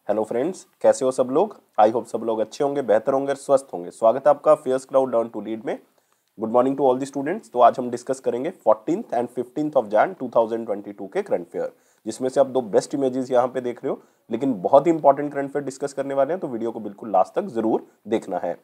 Hello friends, कैसे हो सब लोग। आई होप सब लोग अच्छे होंगे, बेहतर होंगे, स्वस्थ होंगे। स्वागत है आपका फेयर्स क्राउड डाउन टू लीड में। Good morning to all the students. तो आज हम डिस्कस करेंगे 14th and 15th of Jain 2022 के करंट फेयर, जिसमें से आप दो बेस्ट इमेजेस यहाँ पे देख रहे हो। लेकिन बहुत ही इंपॉर्टेंट करंट फेयर डिस्कस करने वाले हैं, तो वीडियो को बिल्कुल लास्ट तक जरूर देखना है।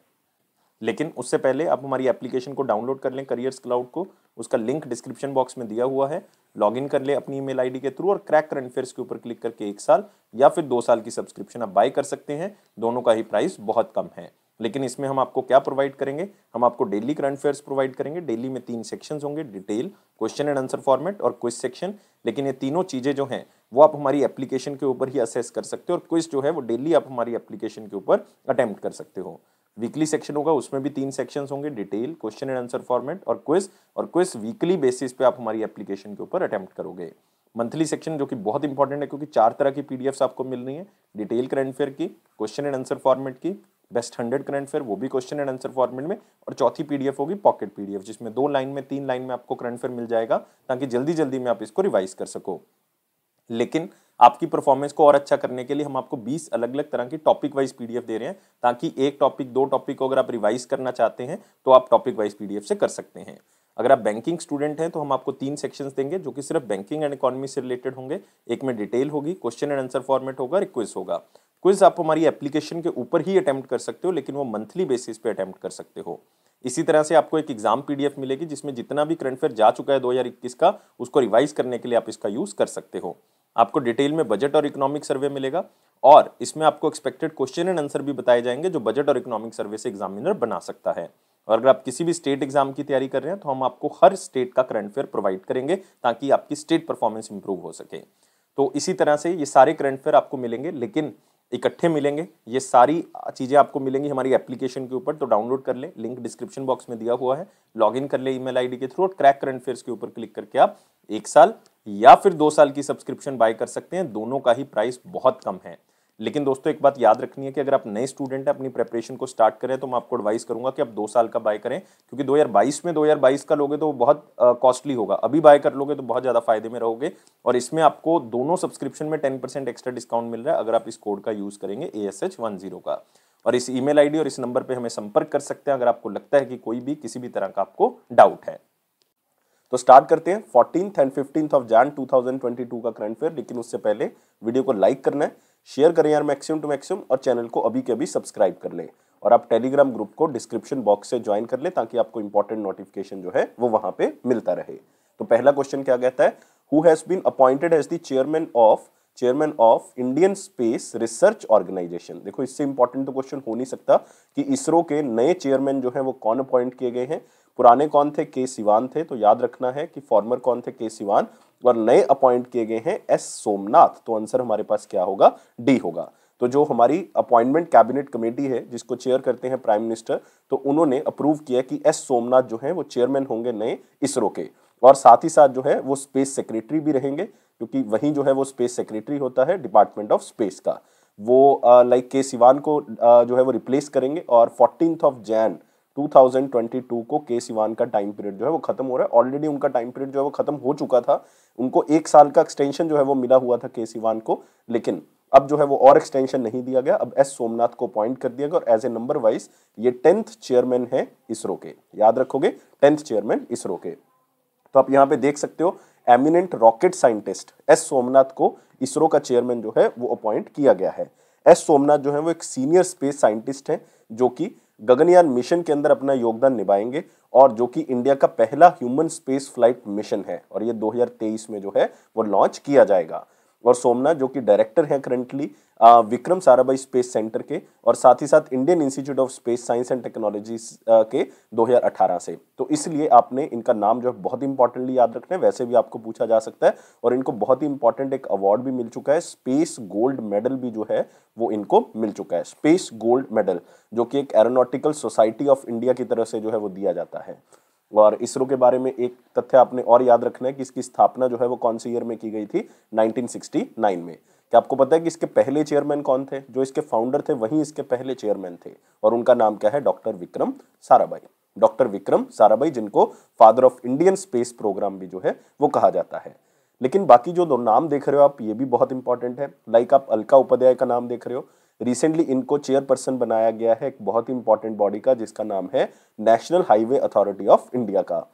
लेकिन उससे पहले आप हमारी एप्लीकेशन को डाउनलोड कर लें, करियर्स क्लाउड को। उसका लिंक डिस्क्रिप्शन बॉक्स में दिया हुआ है। लॉगिन कर ले अपनी ईमेल आईडी के थ्रू और क्रैक करंट अफेयर्स के ऊपर क्लिक करके 1 साल या फिर 2 साल की सब्सक्रिप्शन आप बाय कर सकते हैं। दोनों का ही प्राइस बहुत कम है। लेकिन इसमें हम आपको क्या प्रोवाइड करेंगे, हम आपको डेली करंट अफेयर्स प्रोवाइड करेंगे। डेली में 3 सेक्शंस होंगे, detail, question and answer format और क्विज सेक्शन। लेकिन ये तीनों चीजें जो हैं वो आप हमारी एप्लीकेशन के ऊपर ही असेस कर सकते हो, और क्विज जो है वो डेली आप हमारी एप्लीकेशन के ऊपर अटेम्प्ट कर सकते हो। वीकली सेक्शन होगा, उसमें भी 3 सेक्शंस होंगे, detail, question and answer format और क्विज वीकली बेसिस पे आप हमारी एप्लीकेशन के ऊपर अटेम्प्ट करोगे। मंथली सेक्शन जो कि बहुत इंपॉर्टेंट है, क्योंकि 4 तरह की पीडीएफ्स आपको मिल रही है। डिटेल करंट फेयर की, क्वेश्चन एंड आंसर फॉर्मेट की, बेस्ट 100 करंट फेयर वो भी क्वेश्चन एंड आंसर फॉर्मेट में, और चौथी पीडीएफ होगी पॉकेट पीडीएफ, जिसमें 2 लाइन में 3 लाइन में आपको करंट फेयर मिल जाएगा, ताकि जल्दी जल्दी में आप इसको रिवाइज कर सको। लेकिन आपकी परफॉर्मेंस को और अच्छा करने के लिए हम आपको 20 अलग अलग तरह की टॉपिक वाइज पीडीएफ दे रहे हैं, ताकि एक टॉपिक, 2 टॉपिक को अगर आप रिवाइज करना चाहते हैं तो आप टॉपिक वाइज पीडीएफ से कर सकते हैं। अगर आप बैंकिंग स्टूडेंट हैं तो हम आपको 3 सेक्शंस देंगे, जो कि सिर्फ बैंकिंग एंड इकोनॉमी से रिलेटेड होंगे। एक में डिटेल होगी, क्वेश्चन एंड आंसर फॉर्मेट होगा, क्विज होगा। क्विज आप हमारी एप्लीकेशन के ऊपर ही अटेम्प्ट कर सकते हो, लेकिन वो मंथली बेसिस पे अटेम्प्ट कर सकते हो। इसी तरह से आपको एक एग्जाम पीडीएफ मिलेगी, जिसमें जितना भी करंट अफेयर जा चुका है 2021 का, उसको रिवाइज करने के लिए आप इसका यूज कर सकते हो। आपको डिटेल में बजट और इकोनॉमिक सर्वे मिलेगा, और इसमें आपको एक्सपेक्टेड क्वेश्चन एंड आंसर भी बताए जाएंगे, जो बजट और इकोनॉमिक सर्वे से एग्जामिनर बना सकता है। और अगर आप किसी भी स्टेट एग्जाम की तैयारी कर रहे हैं तो हम आपको हर स्टेट का करंट अफेयर प्रोवाइड करेंगे, ताकि आपकी स्टेट परफॉर्मेंस इंप्रूव हो सके। तो इसी तरह से ये सारे करंट अफेयर आपको मिलेंगे, लेकिन इकट्ठे मिलेंगे। ये सारी चीजें आपको मिलेंगी हमारी एप्लीकेशन के ऊपर, तो डाउनलोड कर ले, लिंक डिस्क्रिप्शन बॉक्स में दिया हुआ है। लॉगिन कर ले ईमेल आईडी के थ्रू, और क्रैक करंट अफेयर्स के ऊपर क्लिक करके आप 1 साल या फिर 2 साल की सब्सक्रिप्शन बाय कर सकते हैं। दोनों का ही प्राइस बहुत कम है। लेकिन दोस्तों एक बात याद रखनी है कि अगर आप नए स्टूडेंट हैं, अपनी प्रिपरेशन को स्टार्ट करें, तो मैं आपको एडवाइस करूंगा कि आप 2 साल का बाय करें, क्योंकि 2022 का लोगे तो वो बहुत कॉस्टली होगा। अभी बाय कर लोगे तो बहुत ज्यादा फायदे में रहोगे, और इसमें आपको दोनों सब्सक्रिप्शन में 10% एक्स्ट्रा डिस्काउंट मिल रहा है, अगर आप इस कोड का यूज करेंगे ASH10 का। और इस ईमेल आईडी और इस नंबर पर हमें संपर्क कर सकते हैं, अगर आपको लगता है कि कोई भी किसी भी तरह का आपको डाउट है। तो स्टार्ट करते हैं 14th and 15th of Jain 2022 का करंट फेयर। लेकिन उससे पहले वीडियो को लाइक करना है, शेयर करें यार मैक्सिमम टू मैक्सिमम, और चैनल को अभी के अभी सब्सक्राइब कर लें। और आप टेलीग्राम ग्रुप को डिस्क्रिप्शन बॉक्स से ज्वाइन कर ले, ताकि आपको इंपॉर्टेंट नोटिफिकेशन जो है वो वहां पे मिलता रहे। तो पहला क्वेश्चन क्या कहता है, who has been appointed as the chairman of Indian space research organisation. देखो, इससे इंपॉर्टेंट तो क्वेश्चन हो नहीं सकता कि इसरो के नए चेयरमैन जो है वो कौन अपॉइंट किए गए हैं। पुराने कौन थे, के सिवान थे, तो याद रखना है कि फॉर्मर कौन थे, के सिवान, और नए अपॉइंट किए गए हैं एस सोमनाथ। तो आंसर हमारे पास क्या होगा, डी होगा। तो जो हमारी अपॉइंटमेंट कैबिनेट कमेटी है, जिसको चेयर करते हैं प्राइम मिनिस्टर, तो उन्होंने अप्रूव किया कि एस सोमनाथ जो है वो चेयरमैन होंगे नए इसरो के, और साथ ही साथ जो है वो स्पेस सेक्रेटरी भी रहेंगे, क्योंकि वहीं जो है वो स्पेस सेक्रेटरी होता है डिपार्टमेंट ऑफ स्पेस का। वो लाइक के सिवान को जो है वो रिप्लेस करेंगे, और 14th ऑफ जैन 2022 को के सिवान का टाइम पीरियड जो है वो खत्म हो रहा है। ऑलरेडी उनका टाइम पीरियड जो है वो खत्म हो चुका था। उनको 1 साल का एक्सटेंशन जो है वो मिला हुआ था के सिवान को, लेकिन अब जो है वो और एक्सटेंशन नहीं दिया गया। अब एस सोमनाथ को अपॉइंट कर दिया गया, और एज ए नंबर वाइज ये 10th चेयरमैन है इसरो के। याद रखोगे, 10th चेयरमैन इसरो के। तो आप यहाँ पे देख सकते हो, eminent rocket scientist S Somnath को इसरो का चेयरमैन जो है वो अपॉइंट किया गया है। एस सोमनाथ जो है वो एक सीनियर स्पेस साइंटिस्ट है, जो कि गगनयान मिशन के अंदर अपना योगदान निभाएंगे, और जो कि इंडिया का पहला ह्यूमन स्पेस फ्लाइट मिशन है, और ये 2023 में जो है वो लॉन्च किया जाएगा। और सोमनाथ जो कि डायरेक्टर हैं currently Vikram Sarabhai space centre के, और साथ ही साथ Indian institute of space science and technology के 2018 से। तो इसलिए आपने इनका नाम जो है बहुत इंपॉर्टेंटली याद रखना है। वैसे भी आपको पूछा जा सकता है, और इनको बहुत ही इंपॉर्टेंट एक अवार्ड भी मिल चुका है, स्पेस गोल्ड मेडल भी जो है वो इनको मिल चुका है। स्पेस गोल्ड मेडल, जो कि एक एरोनॉटिकल सोसाइटी ऑफ इंडिया की तरफ से जो है वो दिया जाता है। और इसरो के बारे में एक तथ्य आपने और याद रखना है कि इसकी स्थापना जो है वो कौन सी ईयर में की गई थी, 1969 में। क्या आपको पता है कि इसके पहले चेयरमैन कौन थे? जो इसके फाउंडर थे वहीं इसके पहले चेयरमैन थे, और उनका नाम क्या है, डॉक्टर विक्रम साराभाई। डॉक्टर विक्रम साराभाई, जिनको father of Indian space programme भी जो है वो कहा जाता है। लेकिन बाकी जो दो नाम देख रहे हो आप, ये भी बहुत इंपॉर्टेंट है। लाइक आप अलका उपाध्याय का नाम देख रहे हो, रिसेंटली इनको चेयरपर्सन बनाया गया है एक बहुत ही इंपॉर्टेंट बॉडी का, जिसका नाम है national highway authority of India का।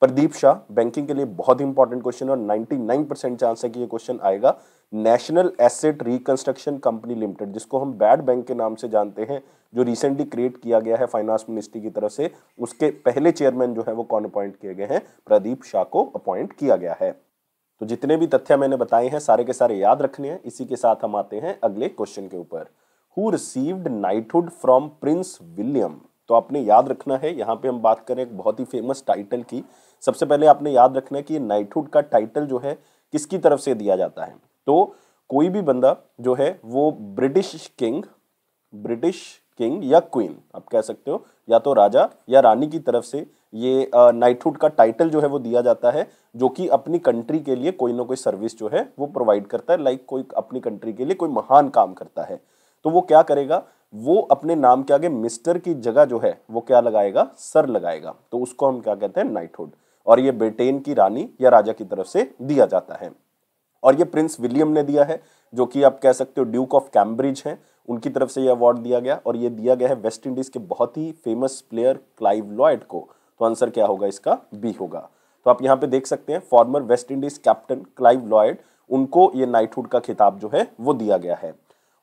प्रदीप शाह, बैंकिंग के लिए बहुत इंपॉर्टेंट क्वेश्चन, और 99% चांस है कि ये क्वेश्चन आएगा। National asset reconstruction company limited, जिसको हम बैड बैंक के नाम से जानते हैं, जो रिसेंटली क्रिएट किया गया है फाइनेंस मिनिस्ट्री की तरफ से, उसके पहले चेयरमैन जो है वो कौन अपॉइंट किए गए हैं? प्रदीप शाह को अपॉइंट किया गया है। तो जितने भी तथ्य मैंने बताए हैं सारे के सारे याद रखने हैं। इसी के साथ हम आते हैं अगले क्वेश्चन के ऊपर। Who received knighthood from Prince William? तो आपने याद रखना है, यहाँ पे हम बात करें एक बहुत ही फेमस टाइटल की। सबसे पहले आपने याद रखना है कि ये नाइटहुड का टाइटल जो है किसकी तरफ से दिया जाता है। तो कोई भी बंदा जो है वो ब्रिटिश किंग या क्वीन आप कह सकते हो, या तो राजा या रानी की तरफ से ये नाइटहुड का टाइटल जो है वो दिया जाता है, जो कि अपनी कंट्री के लिए कोई ना कोई सर्विस जो है वो प्रोवाइड करता है। लाइक कोई अपनी कंट्री के लिए कोई महान काम करता है, तो वो क्या करेगा, वो अपने नाम के आगे मिस्टर की जगह जो है वो क्या लगाएगा? सर लगाएगा। तो उसको हम क्या कहते हैं? नाइटहुड। और ये ब्रिटेन की रानी या राजा की तरफ से दिया जाता है। और ये प्रिंस विलियम ने दिया है, जो कि आप कह सकते हो ड्यूक ऑफ कैम्ब्रिज हैं, उनकी तरफ से ये अवार्ड दिया गया। और ये दिया गया है वेस्ट इंडीज के बहुत ही फेमस प्लेयर क्लाइव लॉयड को। तो आंसर क्या होगा इसका? बी होगा। तो आप यहाँ पे देख सकते हैं farmer West Indies captain Clive Lloyd, उनको ये नाइटहुड का खिताब जो है वो दिया गया है।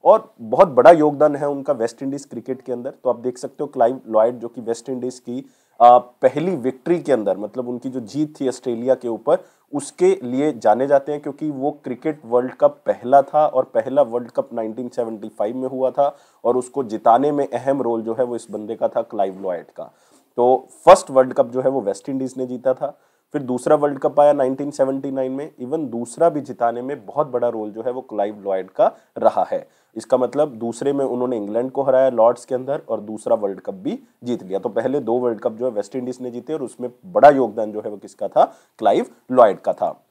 और बहुत बड़ा योगदान है उनका वेस्ट इंडीज क्रिकेट के अंदर। तो आप देख सकते हो क्लाइव लॉयड जो कि वेस्ट इंडीज की पहली विक्ट्री के अंदर, मतलब उनकी जो जीत थी ऑस्ट्रेलिया के ऊपर, उसके लिए जाने जाते हैं, क्योंकि वो क्रिकेट वर्ल्ड कप पहला था और पहला वर्ल्ड कप 1975 में हुआ था, और उसको जिताने में अहम रोल जो है वो इस बंदे का था, क्लाइव लॉयड का। तो फर्स्ट वर्ल्ड कप जो है वो वेस्ट इंडीज ने जीता था। फिर दूसरा वर्ल्ड कप आया 1979 में, इवन दूसरा भी जिताने में बहुत बड़ा रोल जो है वो क्लाइव लॉयड का रहा है। इसका मतलब दूसरे में उन्होंने इंग्लैंड को हराया लॉर्ड्स के अंदर, और दूसरा वर्ल्ड कप भी जीत लिया। तो पहले दो वर्ल्ड कप जो है वेस्ट इंडीज ने जीते, और उसमें बड़ा योगदान जो है वो किसका था? क्लाइव लॉयड का था।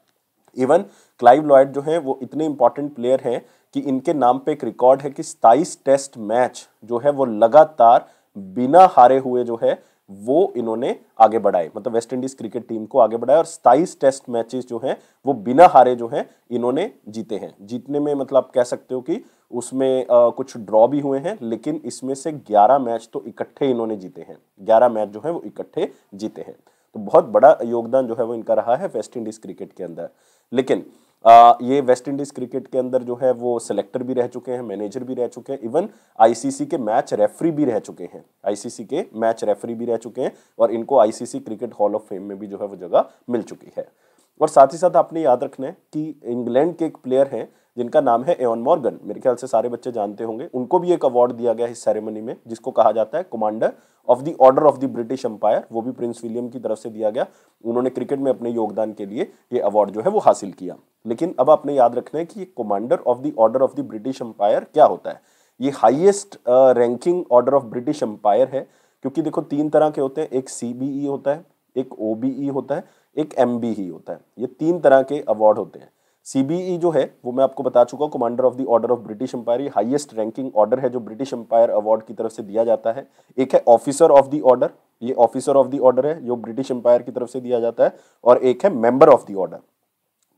इवन क्लाइव लॉयड जो है वो इतने इंपॉर्टेंट प्लेयर हैं कि इनके नाम पे एक रिकॉर्ड है कि 27 टेस्ट मैच जो है वो लगातार बिना हारे हुए जो है वो इन्होंने आगे बढ़ाए, मतलब वेस्ट इंडीज क्रिकेट टीम को आगे बढ़ाया। और 27 टेस्ट मैचेस जो हैं वो बिना हारे जो हैं इन्होंने जीते हैं। जीतने में मतलब आप कह सकते हो कि उसमें कुछ ड्रॉ भी हुए हैं, लेकिन इसमें से 11 मैच तो इकट्ठे इन्होंने जीते हैं। 11 मैच जो है वो इकट्ठे जीते हैं। तो बहुत बड़ा योगदान जो है वो इनका रहा है वेस्ट इंडीज क्रिकेट के अंदर। लेकिन ये वेस्ट इंडीज क्रिकेट के अंदर जो है वो सेलेक्टर भी रह चुके हैं, मैनेजर भी रह चुके हैं, इवन आईसीसी के मैच रेफरी भी रह चुके हैं। आईसीसी के मैच रेफरी भी रह चुके हैं, और इनको ICC cricket hall of fame में भी जो है वो जगह मिल चुकी है। और साथ ही साथ आपने याद रखना है कि इंग्लैंड के एक प्लेयर हैं जिनका नाम है एवन मॉर्गन, मेरे ख्याल से सारे बच्चे जानते होंगे। उनको भी एक अवार्ड दिया गया इस सेरेमनी में, जिसको कहा जाता है commander of the order of the British Empire. वो भी प्रिंस विलियम की तरफ से दिया गया। उन्होंने क्रिकेट में अपने योगदान के लिए ये अवार्ड जो है वो हासिल किया। लेकिन अब आपने याद रखना है कि ये commander of the order of the British Empire क्या होता है? ये highest ranking order of British Empire है, क्योंकि देखो 3 तरह के होते हैं, एक CBE होता है, एक OBE होता है, एक MBE होता है। ये 3 तरह के अवार्ड होते हैं। CBE जो है वो मैं आपको बता चुका हूँ, commander of the order of British Empire, ये हाईएस्ट रैंकिंग ऑर्डर है जो ब्रिटिश एम्पायर अवार्ड की तरफ से दिया जाता है। एक है ऑफिसर ऑफ द ऑर्डर, ये ऑफिसर ऑफ द ऑर्डर है जो ब्रिटिश एम्पायर की तरफ से दिया जाता है। और एक है मेंबर ऑफ द ऑर्डर।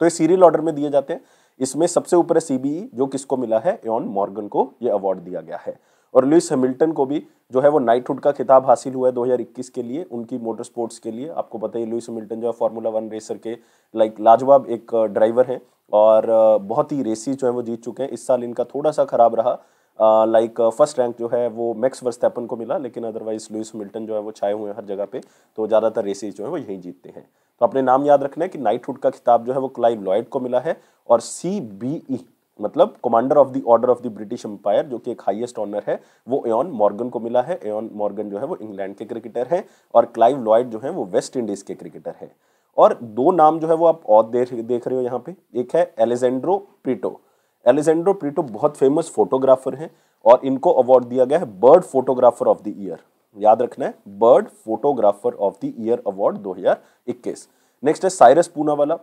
तो ये सीरियल ऑर्डर में दिए जाते हैं। इसमें सबसे ऊपर है CBE, जो किसको मिला है? एवन मॉर्गन को ये अवार्ड दिया गया है। और लुइस हैमिल्टन को भी जो है वो नाइटहुड का खिताब हासिल हुआ है 2021 के लिए, उनकी मोटर स्पोर्ट्स के लिए। आपको पता है लुइस हैमिल्टन जो है फार्मूला 1 रेसर के लाइक लाजवाब एक ड्राइवर हैं, और बहुत ही रेसेस जो है वो जीत चुके हैं। इस साल इनका थोड़ा सा खराब रहा, लाइक फर्स्ट रैंक जो है वो मैक्स वर्स्टैपन को मिला, लेकिन अदरवाइज लुइस हैमिल्टन जो है वो छाए हुए हैं हर जगह पे, तो ज़्यादातर रेसेस जो है वो यहीं जीतते हैं। तो अपने नाम याद रखना है कि नाइटहुड का खिताब जो है वो क्लाइव लॉयड को मिला है, और CBE मतलब commander of the order of the British Empire, जो कि एक हाईएस्ट ऑनर है, वो एवन मॉर्गन को मिला है। एवन मॉर्गन जो है वो इंग्लैंड के क्रिकेटर हैं, और क्लाइव लॉयड जो है वो वेस्ट इंडीज के क्रिकेटर हैं। और 2 नाम जो है वो आप और देख रहे हो यहाँ पे, एक है एलेजेंड्रो प्रीटो। एलेजेंड्रो प्रीटो बहुत फेमस फोटोग्राफर हैं, और इनको अवार्ड दिया गया है bird photographer of the year. याद रखना है, bird photographer of the year award 2021। Next है साइरस पूनावाला,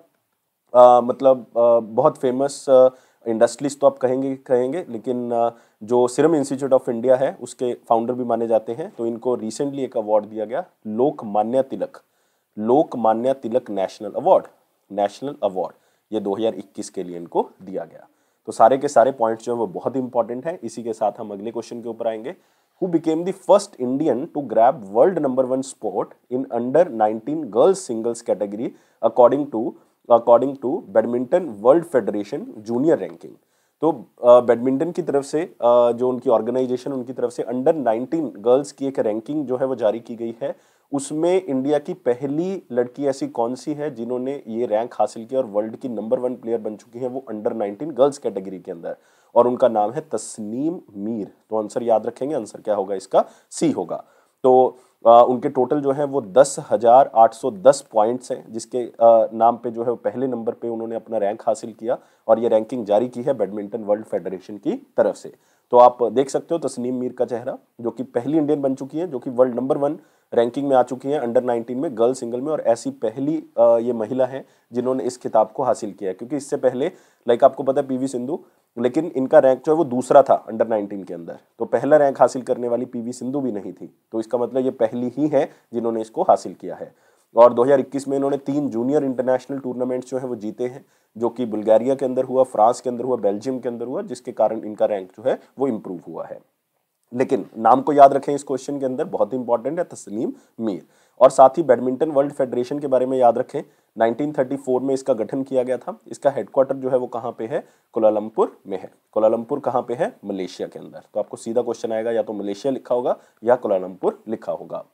मतलब बहुत फेमस इंडस्ट्रियलिस्ट तो आप कहेंगे, लेकिन जो सीरम इंस्टीट्यूट ऑफ इंडिया है उसके फाउंडर भी माने जाते हैं। तो इनको रिसेंटली एक अवार्ड दिया गया, लोकमान्य तिलक नेशनल अवार्ड। ये 2021 के लिए इनको दिया गया। तो सारे के सारे पॉइंट्स जो है वो बहुत इंपॉर्टेंट है। इसी के साथ हम अगले क्वेश्चन के ऊपर आएंगे। Who became the first Indian to grab world #1 spot in under 19 girls singles category according to badminton world federation junior ranking. तो बैडमिंटन की तरफ से जो उनकी ऑर्गेनाइजेशन उनकी तरफ से अंडर 19 गर्ल्स की एक रैंकिंग जो है वो जारी की गई है। उसमें इंडिया की पहली लड़की ऐसी कौन सी है जिन्होंने ये रैंक हासिल किया और वर्ल्ड की #1 प्लेयर बन चुकी है, वो अंडर 19 गर्ल्स कैटेगरी के अंदर, और उनका नाम है तस्नीम मीर। तो आंसर याद रखेंगे, आंसर क्या होगा इसका, सी होगा। तो उनके टोटल जो है वो 10,810 पॉइंट्स हैं, जिसके नाम पे जो है वो पहले नंबर पे उन्होंने अपना रैंक हासिल किया, और ये रैंकिंग जारी की है बैडमिंटन वर्ल्ड फेडरेशन की तरफ से। तो आप देख सकते हो तस्नीम मीर का चेहरा, जो कि पहली इंडियन बन चुकी है जो कि वर्ल्ड #1 रैंकिंग में आ चुकी है अंडर 19 में गर्ल सिंगल में, और ऐसी पहली ये महिला है जिन्होंने इस खिताब को हासिल किया है। क्योंकि इससे पहले लाइक आपको पता है पीवी सिंधु, लेकिन इनका रैंक जो है वो दूसरा था अंडर 19 के अंदर, तो पहला रैंक हासिल करने वाली पीवी सिंधु भी नहीं थी। तो इसका मतलब ये पहली ही है जिन्होंने इसको हासिल किया है। और 2021 में इन्होंने 3 जूनियर इंटरनेशनल टूर्नामेंट्स जो है वो जीते हैं, जो कि बुल्गारिया के अंदर हुआ, फ्रांस के अंदर हुआ, बेल्जियम के अंदर हुआ, जिसके कारण इनका रैंक जो है वो इंप्रूव हुआ है। लेकिन नाम को याद रखें, इस क्वेश्चन के अंदर बहुत इंपॉर्टेंट है तस्नीम मीर। और साथ ही बैडमिंटन वर्ल्ड फेडरेशन के बारे में याद रखें, 1934 में इसका गठन किया गया था। इसका हेडक्वार्टर जो है वो कहाँ पे है, कुलालंपुर में है। कुलालंपुर कहाँ पे है, मलेशिया के अंदर। तो आपको सीधा क्वेश्चन आएगा, या तो मलेशिया लिखा होगा या कुलालंपुर लिखा होगा।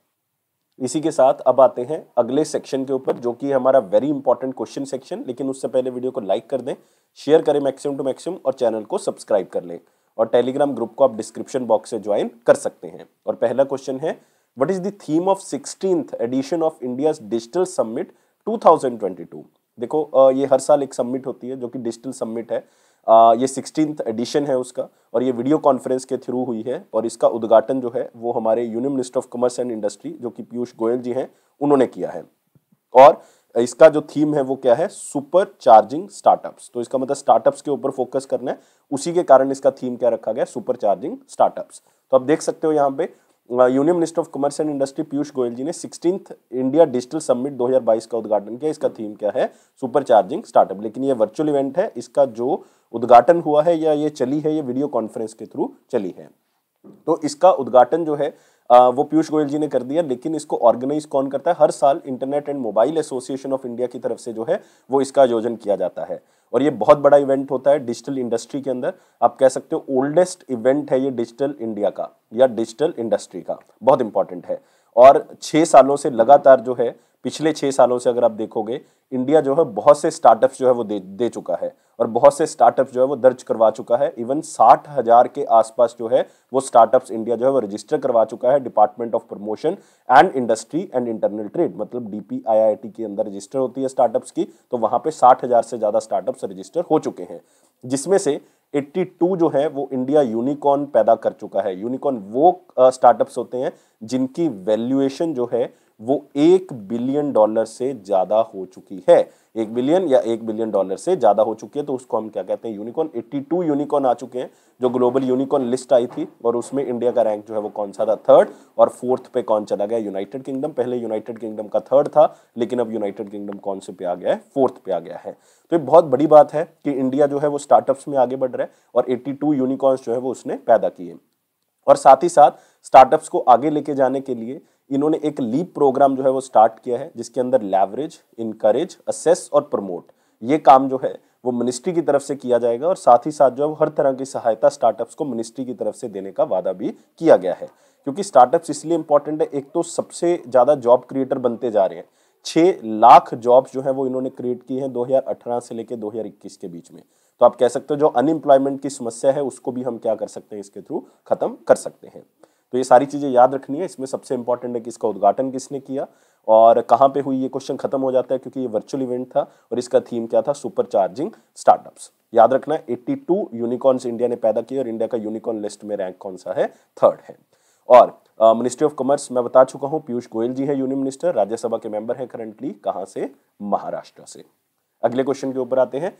इसी के साथ अब आते हैं अगले सेक्शन के ऊपर, जो कि हमारा वेरी इंपॉर्टेंट क्वेश्चन सेक्शन। लेकिन उससे पहले वीडियो को लाइक कर दें, शेयर करें मैक्सिमम टू मैक्सिमम, और चैनल को सब्सक्राइब कर लें, और टेलीग्राम ग्रुप को आप डिस्क्रिप्शन बॉक्स से ज्वाइन कर सकते हैं। और पहला क्वेश्चन है, what is the theme of 16th edition of India digital summit 2022। देखो ये हर साल एक समिट होती है जो कि डिजिटल समिट है। ये 16th एडिशन है उसका, और ये वीडियो कॉन्फ्रेंस के थ्रू हुई है, और इसका उद्घाटन जो है वो हमारे union minister of commerce and industry जो कि पीयूष गोयल जी हैं उन्होंने किया है। और इसका जो थीम है वो क्या है, सुपर चार्जिंग स्टार्टअप्स। तो इसका मतलब स्टार्टअप्स के ऊपर फोकस करना है, उसी के कारण इसका थीम क्या रखा गया, सुपर चार्जिंग स्टार्टअप्स। तो आप देख सकते हो यहाँ पे union minister of commerce and industry Piyush Goyal ji ने 16th इंडिया डिजिटल समिट 2022 का उद्घाटन किया। इसका थीम क्या है, सुपर चार्जिंग स्टार्टअप। लेकिन ये वर्चुअल इवेंट है, इसका जो उद्घाटन हुआ है या ये चली है, ये वीडियो कॉन्फ्रेंस के थ्रू चली है। तो इसका उद्घाटन जो है वो पीयूष गोयल जी ने कर दिया। लेकिन इसको ऑर्गेनाइज कौन करता है, हर साल internet and mobile association of India की तरफ से जो है वो इसका आयोजन किया जाता है। और ये बहुत बड़ा इवेंट होता है डिजिटल इंडस्ट्री के अंदर। आप कह सकते हो ओल्डेस्ट इवेंट है ये डिजिटल इंडिया का या डिजिटल इंडस्ट्री का, बहुत इंपॉर्टेंट है। और 6 सालों से लगातार जो है, पिछले 6 सालों से अगर आप देखोगे, इंडिया जो है बहुत से स्टार्टअप्स जो है वो दे चुका है, और बहुत से स्टार्टअप्स जो है वो दर्ज करवा चुका है। इवन 60,000 के आसपास जो है वो स्टार्टअप्स इंडिया जो है वो रजिस्टर करवा चुका है department of promotion and industry and internal trade, मतलब DPIIT के अंदर रजिस्टर होती है स्टार्टअप्स की। तो वहां पे 60,000 से ज्यादा स्टार्टअप्स रजिस्टर हो चुके हैं, जिसमें से 82 जो है वो इंडिया यूनिकॉर्न पैदा कर चुका है। यूनिकॉर्न वो स्टार्टअप्स होते हैं जिनकी वैल्यूएशन जो है वो $1 बिलियन से ज्यादा हो चुकी है। 1 बिलियन या $1 बिलियन से ज्यादा हो चुकी है, तो उसको हम क्या कहते हैं, यूनिकॉर्न। 82 यूनिकॉर्न आ चुके हैं। जो ग्लोबल यूनिकॉर्न लिस्ट आई थी, और उसमें इंडिया का रैंक जो है वो कौन सा था, 3rd, और 4th पे कौन चला गया, यूनाइटेड किंगडम। पहले यूनाइटेड किंगडम का 3rd था, लेकिन अब यूनाइटेड किंगडम कौन से पे आ गया है, 4th पे आ गया है। तो ये बहुत बड़ी बात है कि इंडिया जो है वो स्टार्टअप्स में आगे बढ़ रहा है, और 82 यूनिकॉर्न्स जो है वो उसने पैदा किए। और साथ ही साथ स्टार्टअप्स को आगे लेके जाने के लिए इन्होंने एक लीप प्रोग्राम जो है वो स्टार्ट किया है, जिसके अंदर लेवरेज, इनकरेज, असेस और प्रमोट, ये काम जो है वो मिनिस्ट्री की तरफ से किया जाएगा। और साथ ही साथ जो है हर तरह की सहायता स्टार्टअप्स को मिनिस्ट्री की तरफ से देने का वादा भी किया गया है। क्योंकि स्टार्टअप्स इसलिए इंपॉर्टेंट है, एक तो सबसे ज्यादा जॉब क्रिएटर बनते जा रहे हैं। 6 लाख जॉब्स जो है वो इन्होंने क्रिएट की हैं 2018 से लेकर 2021 के बीच में। तो आप कह सकते हो जो अनएम्प्लॉयमेंट की समस्या है उसको भी हम क्या कर सकते हैं, इसके थ्रू खत्म कर सकते हैं। तो ये सारी चीजें याद रखनी है। इसमें सबसे इंपॉर्टेंट है कि इसका उद्घाटन किसने किया और कहाँ पे हुई, ये क्वेश्चन खत्म हो जाता है क्योंकि ये वर्चुअल इवेंट था और इसका थीम क्या था, सुपर चार्जिंग स्टार्टअप्स। याद रखना है 82 यूनिकॉर्न्स इंडिया ने पैदा किए और इंडिया का यूनिकॉर्न लिस्ट में रैंक कौन सा है, 3rd है। और मिनिस्ट्री ऑफ कॉमर्स मैं बता चुका हूं, पीयूष गोयल जी है यूनियन मिनिस्टर, राज्यसभा के मेंबर हैं करंटली, कहां से, महाराष्ट्र से। अगले क्वेश्चन के ऊपर आते हैं।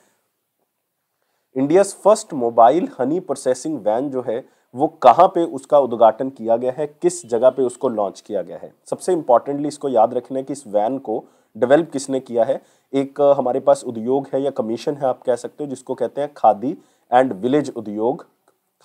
India first mobile honey processing van जो है वो कहां पे उसका उद्घाटन किया गया है, किस जगह पे उसको लॉन्च किया गया है। सबसे इंपॉर्टेंटली इसको याद रखना है कि इस वैन को डेवलप किसने किया है, एक हमारे पास उद्योग है या कमीशन है आप कह सकते हो, जिसको कहते हैं खादी एंड विलेज उद्योग,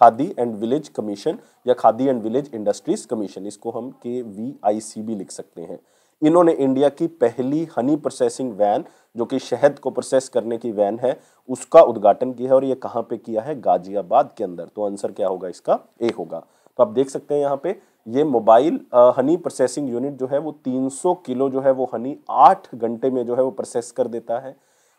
खादी एंड विलेज कमीशन या khadi and village industries commission, इसको हम KVIC भी लिख सकते हैं। इन्होंने इंडिया की पहली हनी प्रोसेसिंग वैन, जो कि शहद को प्रोसेस करने की वैन है, उसका उद्घाटन किया है और ये कहाँ पे किया है? गाजियाबाद के अंदर। तो आंसर क्या होगा इसका? ए होगा। तो आप देख सकते हैं यहाँ पे ये मोबाइल हनी प्रोसेसिंग यूनिट जो है वो 300 किलो जो है वो हनी 8 घंटे में जो है वो प्रोसेस कर देता है।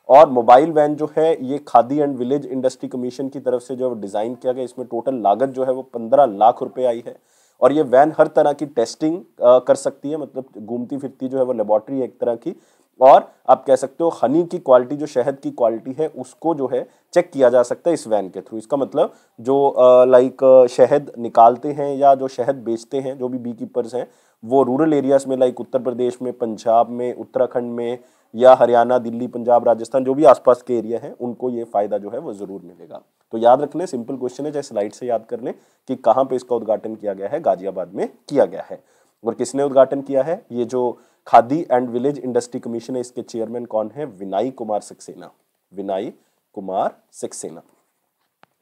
और मोबाइल वैन जो है ये khadi and village industry commission की तरफ से जो डिजाइन किया गया, इसमें टोटल लागत जो है वो 15 लाख रुपए आई है। और ये वैन हर तरह की टेस्टिंग कर सकती है, मतलब घूमती फिरती जो है वो लेबोरेटरी है एक तरह की। और आप कह सकते हो हनी की क्वालिटी, जो शहद की क्वालिटी है, उसको जो है चेक किया जा सकता है इस वैन के थ्रू। इसका मतलब जो शहद निकालते हैं या जो शहद बेचते हैं, जो भी बी कीपर्स हैं, वो रूरल एरियाज में लाइक उत्तर प्रदेश में, पंजाब में, उत्तराखंड में या हरियाणा, दिल्ली, पंजाब, राजस्थान, जो भी आसपास के एरिया हैं, उनको ये फायदा जो है वो जरूर मिलेगा। तो याद रख लें, सिंपल क्वेश्चन है, चाहे स्लाइड से याद कर लें कि कहाँ पे इसका उद्घाटन किया गया है? गाजियाबाद में किया गया है। और किसने उद्घाटन किया है? ये जो khadi and village industry commission है, इसके चेयरमैन कौन है? विनय कुमार सक्सेना। विनय कुमार सक्सेना।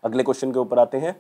अगले क्वेश्चन के ऊपर आते हैं।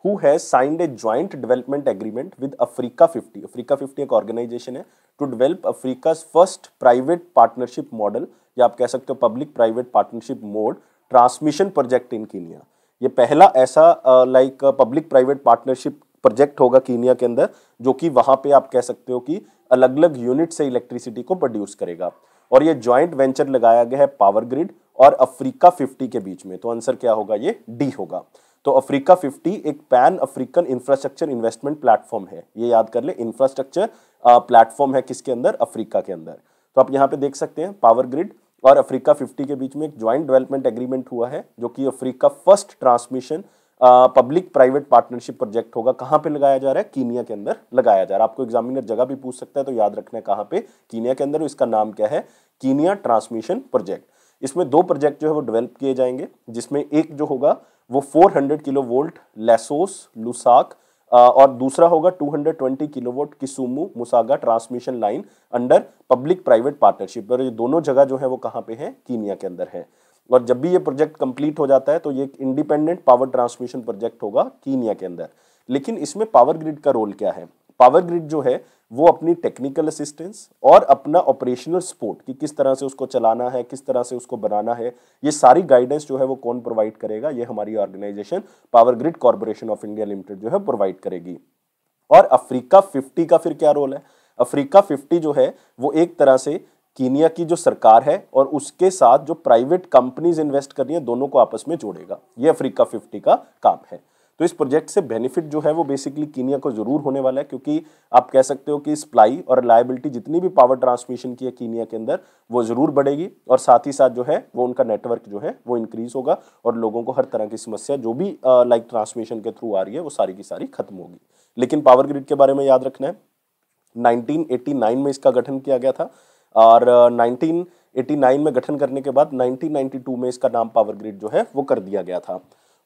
Who has signed a joint development agreement with Africa 50? Africa 50 एक ऑर्गेनाइजेशन है to develop Africa's first private partnership model, या आप कह सकते हो public private partnership mode transmission project in Kenya. ये पहला ऐसा पब्लिक प्राइवेट पार्टनरशिप प्रोजेक्ट होगा कीनिया के अंदर, जो कि वहां पे आप कह सकते हो कि अलग अलग यूनिट से इलेक्ट्रिसिटी को प्रोड्यूस करेगा। और ये जॉइंट वेंचर लगाया गया है पावर ग्रिड और अफ्रीका 50 के बीच में। तो आंसर क्या होगा? ये डी होगा। तो अफ्रीका 50 एक pan African infrastructure investment platform है। ये याद कर ले, इंफ्रास्ट्रक्चर प्लेटफॉर्म है किसके अंदर? अफ्रीका के अंदर। तो आप यहाँ पे देख सकते हैं पावर ग्रिड और अफ्रीका 50 के बीच में एक ज्वाइंट डेवलपमेंट एग्रीमेंट हुआ है, जो कि Africa first transmission public private partnership project होगा। कहाँ पे लगाया जा रहा है? कीनिया के अंदर लगाया जा रहा है। आपको एग्जामिनर जगह भी पूछ सकता है, तो याद रखना है कहाँ पे? कीनिया के अंदर। इसका नाम क्या है? Kenya transmission project. इसमें दो प्रोजेक्ट जो है वो डेवलप किए जाएंगे, जिसमें एक जो होगा वो 400 किलो वोल्ट लेसोस लुसाक और दूसरा होगा 220 kilowatt Kisumu Musaga transmission line under public private partnership. और ये दोनों जगह जो है वो कहाँ पे है? कीनिया के अंदर है। और जब भी ये प्रोजेक्ट कंप्लीट हो जाता है तो ये एक इंडिपेंडेंट पावर ट्रांसमिशन प्रोजेक्ट होगा कीनिया के अंदर। लेकिन इसमें पावर ग्रिड का रोल क्या है? पावर ग्रिड जो है वो अपनी टेक्निकल असिस्टेंस और अपना ऑपरेशनल सपोर्ट कि किस तरह से उसको चलाना है, किस तरह से उसको बनाना है, ये सारी गाइडेंस जो है वो कौन प्रोवाइड करेगा? ये हमारी organisation power grid corporation of India limited जो है प्रोवाइड करेगी। और अफ्रीका 50 का फिर क्या रोल है? अफ्रीका 50 जो है वो एक तरह से कीनिया की जो सरकार है और उसके साथ जो प्राइवेट कंपनीज इन्वेस्ट कर रही है, दोनों को आपस में जोड़ेगा। ये अफ्रीका 50 का काम है। तो इस प्रोजेक्ट से बेनिफिट जो है वो बेसिकली कीनिया को जरूर होने वाला है, क्योंकि आप कह सकते हो कि सप्लाई और रिलायबिलिटी जितनी भी पावर ट्रांसमिशन की है कीनिया के अंदर वो जरूर बढ़ेगी, और साथ ही साथ जो है वो उनका नेटवर्क जो है वो इंक्रीज होगा और लोगों को हर तरह की समस्या जो भी लाइक ट्रांसमिशन के थ्रू आ रही है वो सारी की सारी खत्म होगी। लेकिन पावर ग्रिड के बारे में याद रखना है, 1989 में इसका गठन किया गया था और 1989 में गठन करने के बाद 1992 में इसका नाम पावर ग्रिड जो है वो कर दिया गया था।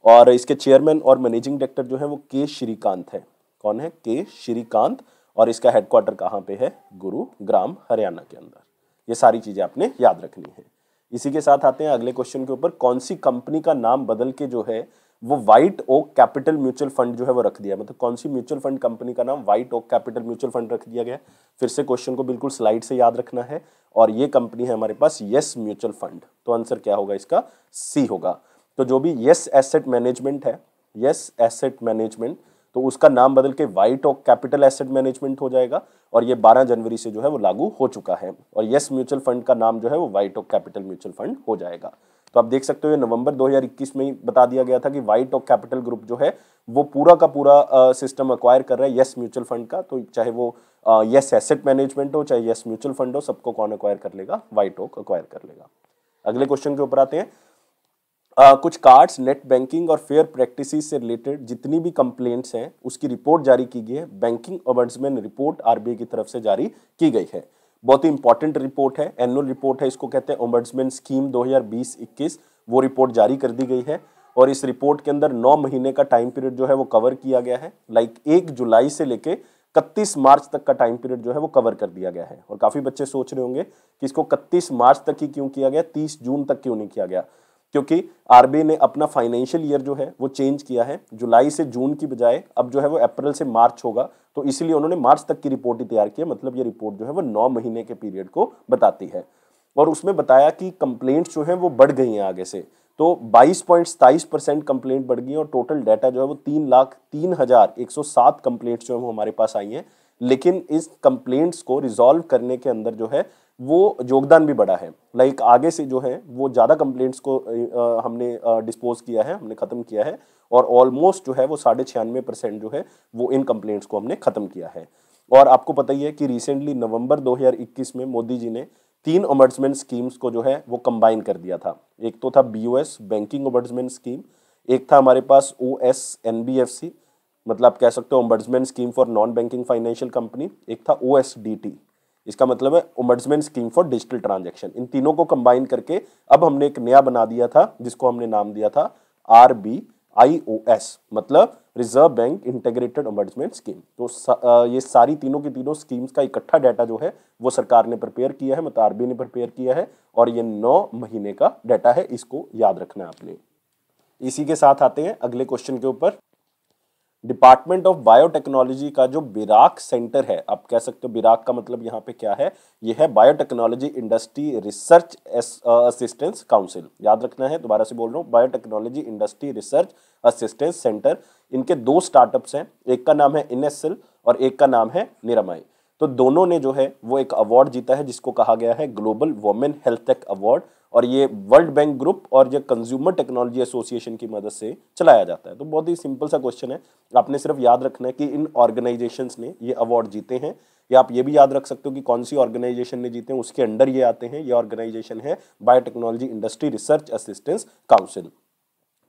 और इसके चेयरमैन और मैनेजिंग डायरेक्टर जो है वो के श्रीकांत है। कौन है? के श्रीकांत। और इसका हेडक्वार्टर कहाँ पे है? गुरुग्राम, हरियाणा के अंदर। ये सारी चीजें आपने याद रखनी है। इसी के साथ आते हैं अगले क्वेश्चन के ऊपर। कौन सी कंपनी का नाम बदल के जो है वो White Oak Capital mutual fund जो है वो रख दिया? मतलब कौन सी म्यूचुअल फंड कंपनी का नाम White Oak Capital mutual fund रख दिया गया? फिर से क्वेश्चन को बिल्कुल स्लाइड से याद रखना है। और ये कंपनी है हमारे पास यस म्यूचुअल फंड। तो आंसर क्या होगा इसका? सी होगा। तो जो भी यस एसेट मैनेजमेंट है, यस एसेट मैनेजमेंट, तो उसका नाम बदल के White Oak Capital Asset Management हो जाएगा। और ये 12 जनवरी से जो है वो लागू हो चुका है। और यस म्यूचुअल फंड का नाम जो है वो White Oak Capital mutual Fund हो जाएगा। तो आप देख सकते हो ये नवंबर 2021 में ही बता दिया गया था कि व्हाइट ओक कैपिटल ग्रुप जो है वो पूरा का पूरा सिस्टम अक्वायर कर रहा है यस म्यूचुअल फंड का। तो चाहे वो यस एसेट मैनेजमेंट हो, चाहे यस म्यूचुअल फंड हो, सबको कौन अक्वायर कर लेगा? व्हाइट ओक अक्वायर कर लेगा। अगले क्वेश्चन के ऊपर आते हैं। कुछ कार्ड्स, नेट बैंकिंग और फेयर प्रैक्टिसेस से रिलेटेड जितनी भी कंप्लेंट्स हैं उसकी रिपोर्ट जारी की गई है। बैंकिंग ओम्बड्समैन रिपोर्ट आरबीआई की तरफ से जारी की गई है। बहुत ही इंपॉर्टेंट रिपोर्ट है, एनुअल रिपोर्ट है, इसको कहते हैं ओम्बड्समैन स्कीम 2020-21। वो रिपोर्ट जारी कर दी गई है और इस रिपोर्ट के अंदर 9 महीने का टाइम पीरियड जो है वो कवर किया गया है। लाइक 1 जुलाई से लेके 31 मार्च तक का टाइम पीरियड जो है वो कवर कर दिया गया है। और काफी बच्चे सोच रहे होंगे कि इसको 31 मार्च तक ही क्यों किया गया, 30 जून तक क्यों नहीं किया गया? क्योंकि आरबीआई ने अपना फाइनेंशियल ईयर जो है वो चेंज किया है, जुलाई से जून की बजाय अब जो है वो अप्रैल से मार्च होगा, तो इसलिए उन्होंने मार्च तक की रिपोर्ट ही तैयार की है। मतलब ये रिपोर्ट जो है वो 9 महीने के पीरियड को बताती है। और उसमें बताया कि कंप्लेंट्स जो है वो बढ़ गई हैं आगे से, तो 22.27% कंप्लेंट बढ़ गई और टोटल डाटा जो है वो 3,03,107 कंप्लेंट्स जो है वो हमारे पास आई हैं। लेकिन इस कंप्लेंट्स को रिजॉल्व करने के अंदर जो है वो योगदान भी बढ़ा है। लाइक आगे से जो है वो ज़्यादा कंप्लेंट्स को हमने डिस्पोज किया है, हमने ख़त्म किया है, और ऑलमोस्ट जो है वो 96% जो है वो इन कंप्लेंट्स को हमने ख़त्म किया है। और आपको पता ही है कि रिसेंटली नवंबर 2021 में मोदी जी ने 3 ओम्बड्समैन स्कीम्स को जो है वो कंबाइन कर दिया था। एक तो था BOS बैंकिंग ओम्बड्समैन स्कीम, एक था हमारे पास OSNBFC, मतलब आप कह सकते हो ombudsman scheme for non banking financial company, एक था OSDT, इसका मतलब है ombudsman scheme for digital transaction. इन तीनों को कंबाइन करके अब हमने एक नया बना दिया था जिसको हमने नाम दिया था RBIOS, मतलब reserve bank integrated ombudsman scheme. तो ये सारी तीनों की तीनों स्कीम्स का इकट्ठा डाटा जो है वो सरकार ने प्रिपेयर किया है, मतलब आरबीआई ने प्रिपेयर किया है, और ये 9 महीने का डाटा है, इसको याद रखना है आपने। इसी के साथ आते हैं अगले क्वेश्चन के ऊपर। डिपार्टमेंट ऑफ बायोटेक्नोलॉजी का जो बिराक सेंटर है, आप कह सकते हो बिराक का मतलब यहाँ पे क्या है, ये है biotechnology industry research assistance council. याद रखना है, दोबारा से बोल रहा हूँ, biotechnology industry research assistance centre. इनके 2 स्टार्टअप्स हैं, एक का नाम है इनेसिल और एक का नाम है निरामय। तो दोनों ने जो है वो एक अवार्ड जीता है जिसको कहा गया है global women health take award, और ये वर्ल्ड बैंक ग्रुप और ये कंज्यूमर टेक्नोलॉजी एसोसिएशन की मदद से चलाया जाता है। तो बहुत ही सिंपल सा क्वेश्चन है, आपने सिर्फ याद रखना है कि इन ऑर्गेनाइजेशंस ने ये अवार्ड जीते हैं, या आप ये भी याद रख सकते हो कि कौन सी ऑर्गेनाइजेशन ने जीते हैं, उसके अंडर ये आते हैं। ये ऑर्गेनाइजेशन है biotechnology industry research assistance council.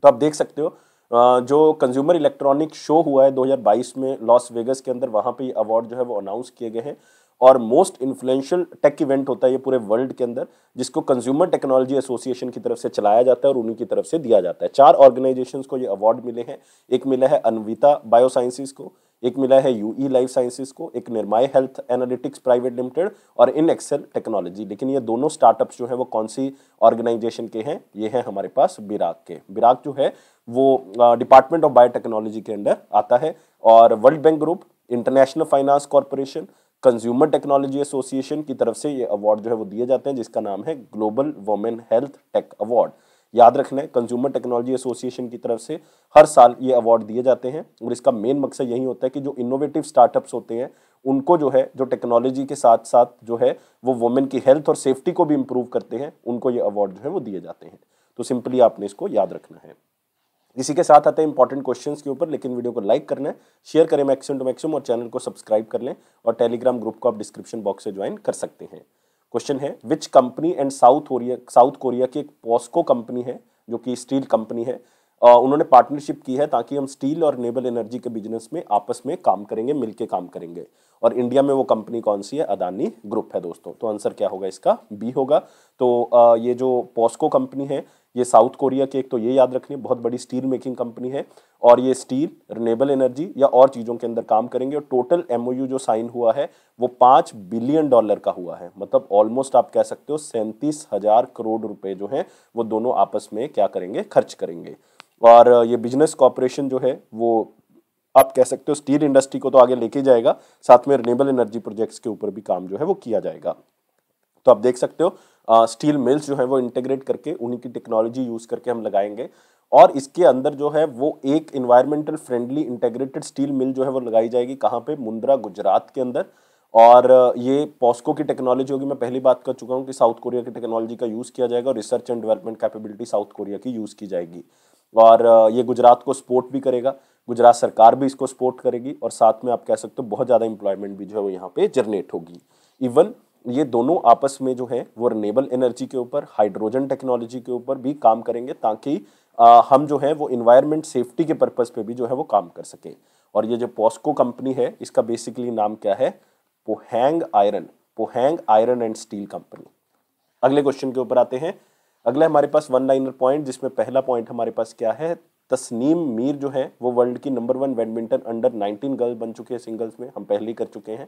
तो आप देख सकते हो जो कंज्यूमर इलेक्ट्रॉनिक शो हुआ है 2022 में लॉस वेगस के अंदर, वहां पे ये अवार्ड जो है वो अनाउंस किए गए हैं। और मोस्ट इन्फ्लुएंशियल टेक इवेंट होता है ये पूरे वर्ल्ड के अंदर, जिसको कंज्यूमर टेक्नोलॉजी एसोसिएशन की तरफ से चलाया जाता है और उन्हीं की तरफ से दिया जाता है। 4 ऑर्गेनाइजेशंस को ये अवार्ड मिले हैं। एक मिला है अनविता बायोसाइंसेस को, एक मिला है यूई लाइफ साइंसेस को, एक निर्माय हेल्थ एनालिटिक्स प्राइवेट लिमिटेड और इन एक्सेल टेक्नोलॉजी। लेकिन ये दोनों स्टार्टअप्स जो है वो कौन सी ऑर्गेनाइजेशन के हैं, ये है हमारे पास बिराक के। बिराक जो है वो डिपार्टमेंट ऑफ बायोटेक्नोलॉजी के अंडर आता है, और world bank group, international finance corporation, consumer technology association की तरफ से ये अवार्ड जो है वो दिए जाते हैं, जिसका नाम है global women health take award. याद रखना है, कंज्यूमर टेक्नोलॉजी एसोसिएशन की तरफ से हर साल ये अवार्ड दिए जाते हैं, और इसका मेन मकसद यही होता है कि जो इनोवेटिव स्टार्टअप्स होते हैं उनको जो है, जो टेक्नोलॉजी के साथ साथ जो है वो वुमेन की हेल्थ और सेफ्टी को भी इंप्रूव करते हैं, उनको ये अवार्ड जो है वो दिए जाते हैं। तो सिंपली आपने इसको याद रखना है। इसी के साथ आते हैं इंपॉर्टेंट क्वेश्चंस के ऊपर, लेकिन वीडियो को लाइक करना है, शेयर करें मैक्सिमम टू मैक्सिमम, और चैनल को सब्सक्राइब कर लें, और टेलीग्राम ग्रुप को आप डिस्क्रिप्शन बॉक्स से ज्वाइन कर सकते हैं। क्वेश्चन है, which company and south Korea की एक पॉस्को कंपनी है जो कि स्टील कंपनी है, उन्होंने पार्टनरशिप की है ताकि हम स्टील और रिन्यूएबल एनर्जी के बिजनेस में आपस में काम करेंगे, मिलके काम करेंगे। और इंडिया में वो कंपनी कौन सी है? अदानी ग्रुप है दोस्तों। तो आंसर क्या होगा इसका? बी होगा। तो ये जो पॉस्को कंपनी है ये साउथ कोरिया की, एक तो ये याद रखनी, बहुत बड़ी स्टील मेकिंग कंपनी है, और ये स्टील, रिन्यूएबल एनर्जी या और चीज़ों के अंदर काम करेंगे। और टोटल MOU जो साइन हुआ है वो $5 बिलियन का हुआ है, मतलब ऑलमोस्ट आप कह सकते हो 37,000 करोड़ रुपए जो है वो दोनों आपस में क्या करेंगे? खर्च करेंगे। और ये बिजनेस कॉर्पोरेशन जो है वो आप कह सकते हो स्टील इंडस्ट्री को तो आगे लेके जाएगा, साथ में रिन्यूएबल एनर्जी प्रोजेक्ट्स के ऊपर भी काम जो है वो किया जाएगा। तो आप देख सकते हो स्टील मिल्स जो है वो इंटीग्रेट करके उन्हीं की टेक्नोलॉजी यूज करके हम लगाएंगे, और इसके अंदर जो है वो एक environmental friendly integrated steel mill जो है वो लगाई जाएगी। कहाँ पे? मुंद्रा, गुजरात के अंदर। और ये पॉस्को की टेक्नोलॉजी होगी। मैं पहली बात कर चुका हूँ कि साउथ कोरिया की टेक्नोलॉजी का यूज किया जाएगा, और research and development capability south Korea की यूज की जाएगी। और ये गुजरात को सपोर्ट भी करेगा, गुजरात सरकार भी इसको सपोर्ट करेगी, और साथ में आप कह सकते हो बहुत ज़्यादा इंप्लॉयमेंट भी जो है वो यहाँ पे जनरेट होगी। इवन ये दोनों आपस में जो है वो रिन्यूएबल एनर्जी के ऊपर, हाइड्रोजन टेक्नोलॉजी के ऊपर भी काम करेंगे, ताकि हम जो है वो इन्वायरमेंट सेफ्टी के पर्पज़ पे भी जो है वो काम कर सकें। और ये जो पॉस्को कंपनी है इसका बेसिकली नाम क्या है? पोहैंग आयरन एंड स्टील कंपनी। अगले क्वेश्चन के ऊपर आते हैं। अगला हमारे पास वन लाइनर पॉइंट, जिसमें पहला पॉइंट हमारे पास क्या है? तस्नीम मीर जो है वो वर्ल्ड की नंबर 1 बैडमिंटन अंडर 19 गर्ल बन चुके हैं सिंगल्स में, हम पहले ही कर चुके हैं।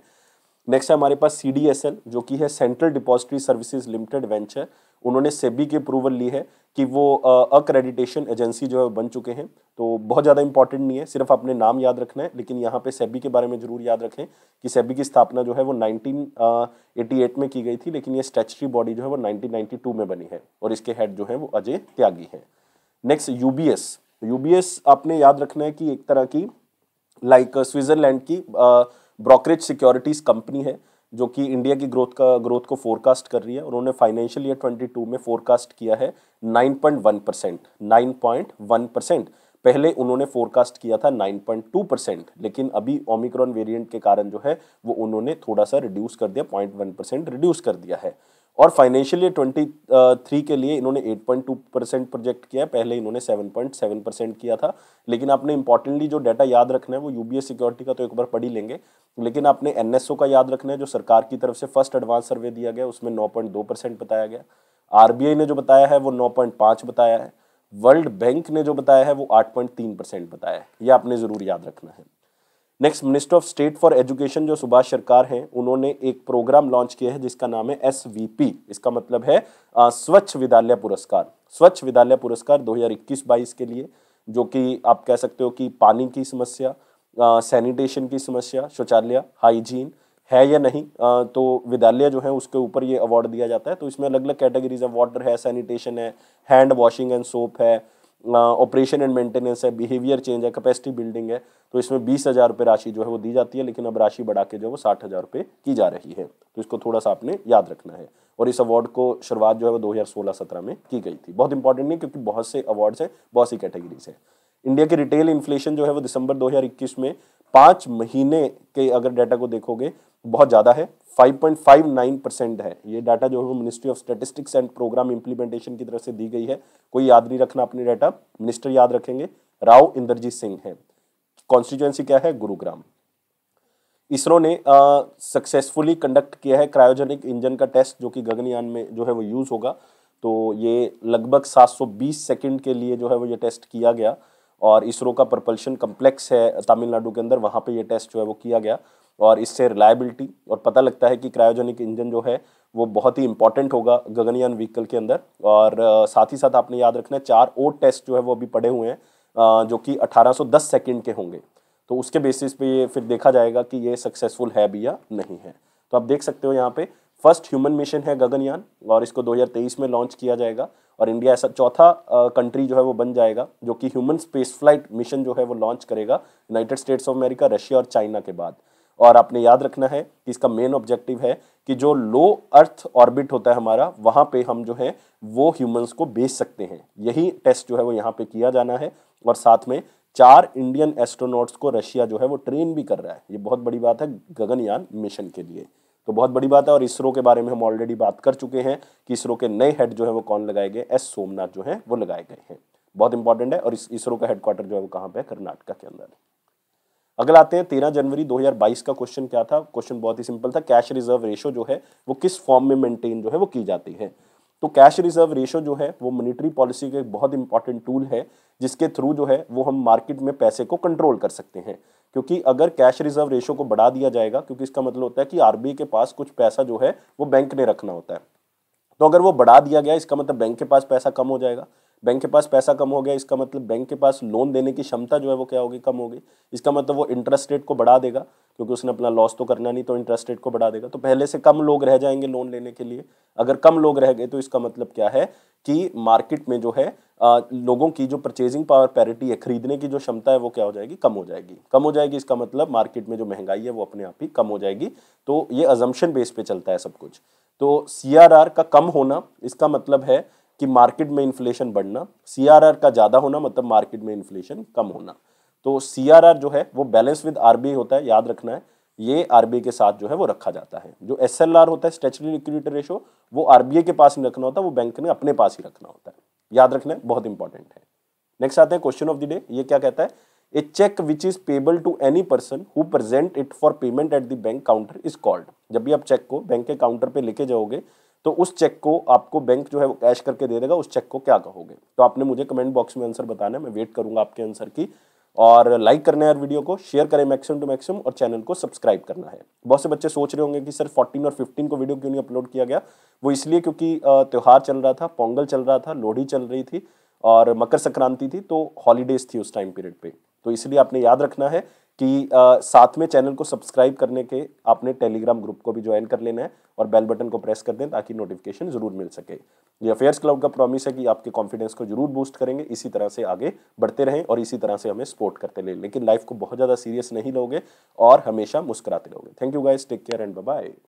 नेक्स्ट है हमारे पास CDSL जो कि है central depository services limited venture, उन्होंने सेबी की अप्रूवल ली है कि वो अक्रेडिटेशन एजेंसी जो है बन चुके हैं। तो बहुत ज़्यादा इंपॉर्टेंट नहीं है, सिर्फ अपने नाम याद रखना है, लेकिन यहाँ पे सेबी के बारे में जरूर याद रखें कि सेबी की स्थापना जो है वो 1988 में की गई थी, लेकिन ये स्टैट्यूटरी बॉडी जो है वो 1992 में बनी है और इसके हेड जो है वो अजय त्यागी हैं। नेक्स्ट यूबीएस आपने याद रखना है कि एक तरह की लाइक स्विट्जरलैंड की ब्रोकरेज सिक्योरिटीज कंपनी है जो कि इंडिया की ग्रोथ को फोरकास्ट कर रही है। उन्होंने फाइनेंशियल ईयर 22 में फोरकास्ट किया है 9.1%। पहले उन्होंने फोरकास्ट किया था 9.2%, लेकिन अभी ओमिक्रॉन वेरिएंट के कारण जो है वो उन्होंने थोड़ा सा रिड्यूस कर दिया, 0.1% रिड्यूस कर दिया है। और फाइनेंशियल ईयर 23 के लिए इन्होंने 8.2% प्रोजेक्ट किया है, पहले इन्होंने 7.7% किया था। लेकिन आपने इंपॉर्टेंटली जो डाटा याद रखना है वो यूबीएस सिक्योरिटी का तो एक बार पढ़ ही लेंगे, लेकिन आपने एनएसओ का याद रखना है जो सरकार की तरफ से फर्स्ट एडवांस सर्वे दिया गया, उसमें 9.2% बताया गया। आरबीआई ने जो बताया है वो 9.5 बताया है। वर्ल्ड बैंक ने जो बताया है वो 8.3% बताया है, ये आपने जरूर याद रखना है। Next, minister of state for education जो सुभाष सरकार हैं, उन्होंने एक प्रोग्राम लॉन्च किया है जिसका नाम है SVP। इसका मतलब है स्वच्छ विद्यालय पुरस्कार। स्वच्छ विद्यालय पुरस्कार 2021-22 के लिए, जो कि आप कह सकते हो कि पानी की समस्या, सैनिटेशन की समस्या, शौचालय, हाइजीन है या नहीं, तो विद्यालय जो है उसके ऊपर ये अवार्ड दिया जाता है। तो इसमें अलग अलग कैटेगरीज है, वाटर है, सैनिटेशन है, हैंड वॉशिंग एंड सोप है, ऑपरेशन एंड मेंटेनेंस है, बिहेवियर चेंज है, कैपेसिटी बिल्डिंग है। तो इसमें 20,000 रुपये राशि जो है वो दी जाती है, लेकिन अब राशि बढ़ा के जो है वो 60,000 रुपये की जा रही है। तो इसको थोड़ा सा आपने याद रखना है। और इस अवार्ड को शुरुआत जो है वो 2016-17 में की गई थी। बहुत इंपॉर्टेंट नहीं, क्योंकि बहुत से अवार्ड्स हैं, बहुत सी कैटेगरीज है। इंडिया की रिटेल इन्फ्लेशन जो है वो दिसंबर 2021 में 5 महीने के अगर डाटा को देखोगे बहुत ज़्यादा है, 5.59% है। ये डाटा जो है वो Ministry of Statistics and Programme Implementation की तरफ से दी गई है। कोई याद नहीं रखना अपनी डाटा, मिनिस्टर याद रखेंगे, राव इंदरजीत सिंह है। कॉन्स्टिट्यूएंसी क्या है? गुरुग्राम। इसरो ने सक्सेसफुली कंडक्ट किया है क्रायोजेनिक इंजन का टेस्ट, जो कि गगनयान में जो है वो यूज़ होगा। तो ये लगभग 720 सेकंड के लिए जो है वो ये टेस्ट किया गया, और इसरो का प्रपल्शन कम्प्लेक्स है तमिलनाडु के अंदर, वहाँ पे ये टेस्ट जो है वो किया गया। और इससे रिलायबिलिटी और पता लगता है कि क्रायोजेनिक इंजन जो है वो बहुत ही इंपॉर्टेंट होगा गगनयान व्हीकल के अंदर। और साथ ही साथ आपने याद रखना है 4 और टेस्ट जो है वो अभी पड़े हुए हैं, जो कि 1810 सेकंड के होंगे। तो उसके बेसिस पे ये फिर देखा जाएगा कि ये सक्सेसफुल है भी या नहीं है। तो आप देख सकते हो यहाँ पे फर्स्ट ह्यूमन मिशन है गगनयान, और इसको 2023 में लॉन्च किया जाएगा। और इंडिया ऐसा चौथा कंट्री जो है वो बन जाएगा जो कि ह्यूमन स्पेस फ्लाइट मिशन जो है वो लॉन्च करेगा, United states of America, Russia और चाइना के बाद। और आपने याद रखना है कि इसका मेन ऑब्जेक्टिव है कि जो लो अर्थ ऑर्बिट होता है हमारा, वहाँ पे हम जो है वो ह्यूमंस को भेज सकते हैं। यही टेस्ट जो है वो यहाँ पे किया जाना है। और साथ में 4 इंडियन एस्ट्रोनॉट्स को रशिया जो है वो ट्रेन भी कर रहा है। ये बहुत बड़ी बात है गगनयान मिशन के लिए, तो बहुत बड़ी बात है। और इसरो के बारे में हम ऑलरेडी बात कर चुके हैं कि इसरो के नए हेड जो है वो कौन लगाए गए, एस सोमनाथ जो है वो लगाए गए हैं। बहुत इंपॉर्टेंट है। और इस इसरो का हेडक्वार्टर जो है वो कहाँ पे है? कर्नाटक के अंदर। अगला आते हैं 13 जनवरी 2022 का क्वेश्चन क्या था? क्वेश्चन बहुत ही सिंपल था, कैश रिजर्व रेशो जो है वो किस फॉर्म में मेंटेन जो है वो की जाती है? तो कैश रिजर्व रेशो जो है वो मॉनेटरी पॉलिसी का एक बहुत इंपॉर्टेंट टूल है, जिसके थ्रू जो है वो हम मार्केट में पैसे को कंट्रोल कर सकते हैं। क्योंकि अगर कैश रिजर्व रेशो को बढ़ा दिया जाएगा, क्योंकि इसका मतलब होता है कि आरबीआई के पास कुछ पैसा जो है वो बैंक ने रखना होता है, तो अगर वो बढ़ा दिया गया इसका मतलब बैंक के पास पैसा कम हो जाएगा। बैंक के पास पैसा कम हो गया इसका मतलब बैंक के पास लोन देने की क्षमता जो है वो क्या होगी? कम होगी। इसका मतलब वो इंटरेस्ट रेट को बढ़ा देगा, क्योंकि उसने अपना लॉस तो करना नहीं, तो इंटरेस्ट रेट को बढ़ा देगा। तो पहले से कम लोग रह जाएंगे लोन लेने के लिए। अगर कम लोग रह गए तो इसका मतलब क्या है कि मार्केट में जो है लोगों की जो परचेजिंग पावर पैरिटी है, खरीदने की जो क्षमता है वो क्या हो जाएगी? कम हो जाएगी। कम हो जाएगी इसका मतलब मार्केट में जो महंगाई है वो अपने आप ही कम हो जाएगी। तो ये अजम्पशन बेस पे चलता है सब कुछ। तो सीआरआर का कम होना इसका मतलब है कि मार्केट में इन्फ्लेशन बढ़ना, सीआरआर का ज्यादा होना मतलब मार्केट में इन्फ्लेशन कम होना। तो सीआरआर जो है वो बैलेंस विद आरबीआई होता है, याद रखना है। ये आरबीआई के साथ जो है वो रखा जाता है। जो एसएलआर होता है, स्टैट्यूटरी लिक्विडिटी रेशो, वो आरबीआई के पास नहीं रखना होता, वो बैंक ने अपने पास ही रखना होता है। याद रखना है, बहुत इंपॉर्टेंट है। नेक्स्ट आते हैं क्वेश्चन ऑफ द डे। ये क्या कहता है? A cheque which is payable to any person who present it for payment at the bank counter is called. जब भी आप चेक को बैंक के काउंटर पे लेके जाओगे तो उस चेक को आपको बैंक जो है वो कैश करके दे देगा, उस चेक को क्या कहोगे? तो आपने मुझे कमेंट बॉक्स में आंसर बताना है, मैं वेट करूंगा आपके आंसर की। और लाइक करना है यार वीडियो को, शेयर करें मैक्सिमम टू मैक्सिमम, और चैनल को सब्सक्राइब करना है। बहुत से बच्चे सोच रहे होंगे कि सर 14 और 15 को वीडियो क्यों नहीं अपलोड किया गया। वो इसलिए क्योंकि त्यौहार चल रहा था, पोंगल चल रहा था, लोहड़ी चल रही थी और मकर संक्रांति थी, तो हॉलीडेज थी उस टाइम पीरियड पे। तो इसलिए आपने याद रखना है कि साथ में चैनल को सब्सक्राइब करने के आपने टेलीग्राम ग्रुप को भी ज्वाइन कर लेना है और बेल बटन को प्रेस कर दें ताकि नोटिफिकेशन जरूर मिल सके। ये अफेयर्स क्लाउड का प्रॉमिस है कि आपके कॉन्फिडेंस को जरूर बूस्ट करेंगे, इसी तरह से आगे बढ़ते रहें और इसी तरह से हमें सपोर्ट करते रहें, लेकिन लाइफ को बहुत ज़्यादा सीरियस नहीं लोगे और हमेशा मुस्कुराते रहोगे। Thank you guys, take care and bye bye.